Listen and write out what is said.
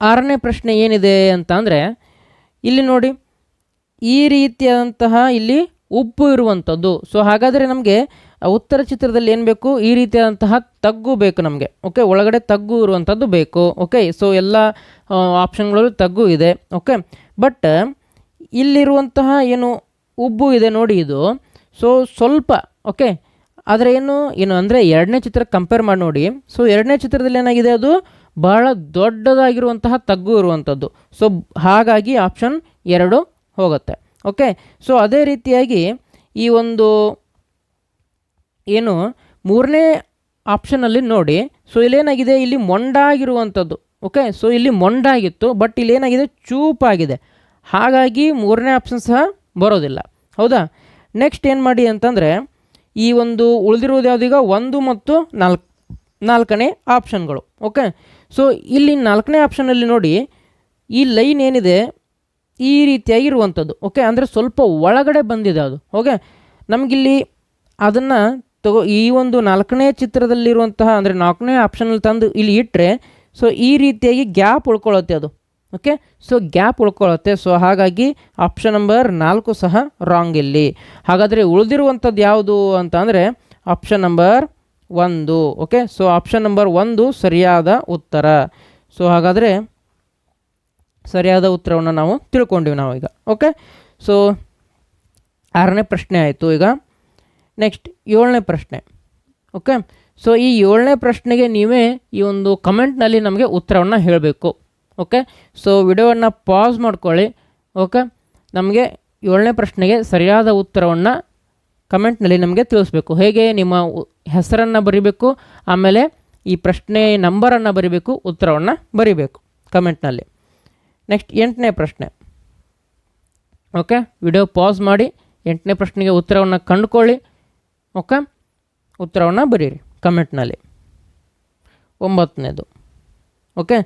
ಆರನೇ ಪ್ರಶ್ನೆ ಏನಿದೆ ಅಂತ ಅಂದರೆ ಇಲ್ಲಿ ನೋಡಿ, ಈ ರೀತಿಯಾದಂತಹ ಇಲ್ಲಿ ಉಬ್ಬು ಇರುವಂಥದ್ದು. ಸೊ ಹಾಗಾದರೆ ನಮಗೆ ಉತ್ತರ ಚಿತ್ರದಲ್ಲಿ ಏನು ಬೇಕು, ಈ ರೀತಿಯಾದಂತಹ ತಗ್ಗು ಬೇಕು ನಮಗೆ. ಓಕೆ, ಒಳಗಡೆ ತಗ್ಗು ಇರುವಂಥದ್ದು ಬೇಕು. ಓಕೆ, ಸೊ ಎಲ್ಲ ಆಪ್ಷನ್ಗಳಲ್ಲೂ ತಗ್ಗು ಇದೆ. ಓಕೆ, ಬಟ್ ಇಲ್ಲಿರುವಂತಹ ಏನು ಉಬ್ಬು ಇದೆ ನೋಡಿ, ಇದು ಸೊ ಸ್ವಲ್ಪ ಓಕೆ. ಆದರೆ ಏನು ಅಂದರೆ ಎರಡನೇ ಚಿತ್ರ ಕಂಪೇರ್ ಮಾಡಿ ನೋಡಿ. ಸೊ ಎರಡನೇ ಚಿತ್ರದಲ್ಲಿ ಏನಾಗಿದೆ, ಅದು ಬಹಳ ದೊಡ್ಡದಾಗಿರುವಂತಹ ತಗ್ಗು ಇರುವಂಥದ್ದು. ಸೊ ಹಾಗಾಗಿ ಆಪ್ಷನ್ 2 ಹೋಗುತ್ತೆ. ಓಕೆ, ಸೊ ಅದೇ ರೀತಿಯಾಗಿ ಈ ಒಂದು ಏನು ಮೂರನೇ ಆಪ್ಷನಲ್ಲಿ ನೋಡಿ, ಸೊ ಇಲ್ಲೇನಾಗಿದೆ, ಇಲ್ಲಿ ಮೊಂಡಾಗಿರುವಂಥದ್ದು. ಓಕೆ, ಸೊ ಇಲ್ಲಿ ಮೊಂಡಾಗಿತ್ತು, ಬಟ್ ಇಲ್ಲೇನಾಗಿದೆ, ಚೂಪಾಗಿದೆ. ಹಾಗಾಗಿ ಮೂರನೇ ಆಪ್ಷನ್ ಸಹ ಬರೋದಿಲ್ಲ. ಹೌದಾ? ನೆಕ್ಸ್ಟ್ ಏನು ಮಾಡಿ ಅಂತಂದರೆ, ಈ ಒಂದು ಉಳಿದಿರುವುದು ಯಾವುದೀಗ 1 ಮತ್ತು 4ನೇ ಆಪ್ಷನ್ಗಳು. ಓಕೆ, ಸೊ ಇಲ್ಲಿ 4ನೇ ಆಪ್ಷನಲ್ಲಿ ನೋಡಿ, ಈ ಲೈನ್ ಏನಿದೆ ಈ ರೀತಿಯಾಗಿರುವಂಥದ್ದು. ಓಕೆ, ಅಂದರೆ ಸ್ವಲ್ಪ ಒಳಗಡೆ ಬಂದಿದೆ ಅದು. ಓಕೆ, ನಮಗಿಲ್ಲಿ ಅದನ್ನು ಈ ಒಂದು 4ನೇ ಚಿತ್ರದಲ್ಲಿರುವಂತಹ ಅಂದರೆ 4ನೇ ಆಪ್ಷನಲ್ಲಿ ತಂದು ಇಲ್ಲಿ ಇಟ್ಟರೆ, ಸೊ ಈ ರೀತಿಯಾಗಿ ಗ್ಯಾಪ್ ಉಳ್ಕೊಳ್ಳುತ್ತೆ ಅದು. ಓಕೆ, ಸೊ ಗ್ಯಾಪ್ ಉಳ್ಕೊಳ್ಳುತ್ತೆ. ಸೊ ಹಾಗಾಗಿ ಆಪ್ಷನ್ ನಂಬರ್ 4 ಸಹ ರಾಂಗ್ ಇಲ್ಲಿ. ಹಾಗಾದರೆ ಉಳಿದಿರುವಂಥದ್ದು ಯಾವುದು ಅಂತ ಅಂದರೆ option number 1. Okay, so option number 1 ಸರಿಯಾದ ಉತ್ತರ. ಸೊ ಹಾಗಾದರೆ ಸರಿಯಾದ ಉತ್ತರವನ್ನು ನಾವು ತಿಳ್ಕೊಂಡಿವಿ ನಾವೀಗ. ಓಕೆ, ಸೊ 6ನೇ ಪ್ರಶ್ನೆ ಆಯಿತು. ಈಗ ನೆಕ್ಸ್ಟ್ 7ನೇ ಪ್ರಶ್ನೆ. ಓಕೆ, ಸೊ ಈ 7ನೇ ಪ್ರಶ್ನೆಗೆ ನೀವೇ ಈ ಒಂದು ಕಮೆಂಟ್ನಲ್ಲಿ ನಮಗೆ ಉತ್ತರವನ್ನು ಹೇಳಬೇಕು. ಓಕೆ, ಸೊ ವಿಡಿಯೋವನ್ನು ಪಾಸ್ ಮಾಡ್ಕೊಳ್ಳಿ. ಓಕೆ, ನಮಗೆ 7ನೇ ಪ್ರಶ್ನೆಗೆ ಸರಿಯಾದ ಉತ್ತರವನ್ನು ಕಮೆಂಟ್ನಲ್ಲಿ ನಮಗೆ ತಿಳಿಸ್ಬೇಕು. ಹೇಗೆ ನಿಮ್ಮ ಹೆಸರನ್ನು ಬರಿಬೇಕು, ಆಮೇಲೆ ಈ ಪ್ರಶ್ನೆ ನಂಬರನ್ನು ಬರಿಬೇಕು, ಉತ್ತರವನ್ನು ಬರಿಬೇಕು ಕಮೆಂಟ್ನಲ್ಲಿ. ನೆಕ್ಸ್ಟ್ 8ನೇ ಪ್ರಶ್ನೆ. ಓಕೆ, ವಿಡಿಯೋ ಪಾಸ್ ಮಾಡಿ 8ನೇ ಪ್ರಶ್ನೆಗೆ ಉತ್ತರವನ್ನು ಕಂಡುಕೊಳ್ಳಿ. ಓಕೆ, ಉತ್ತರವನ್ನು ಬರೀರಿ ಕಮೆಂಟ್ನಲ್ಲಿ. 9ನೇದು. ಓಕೆ.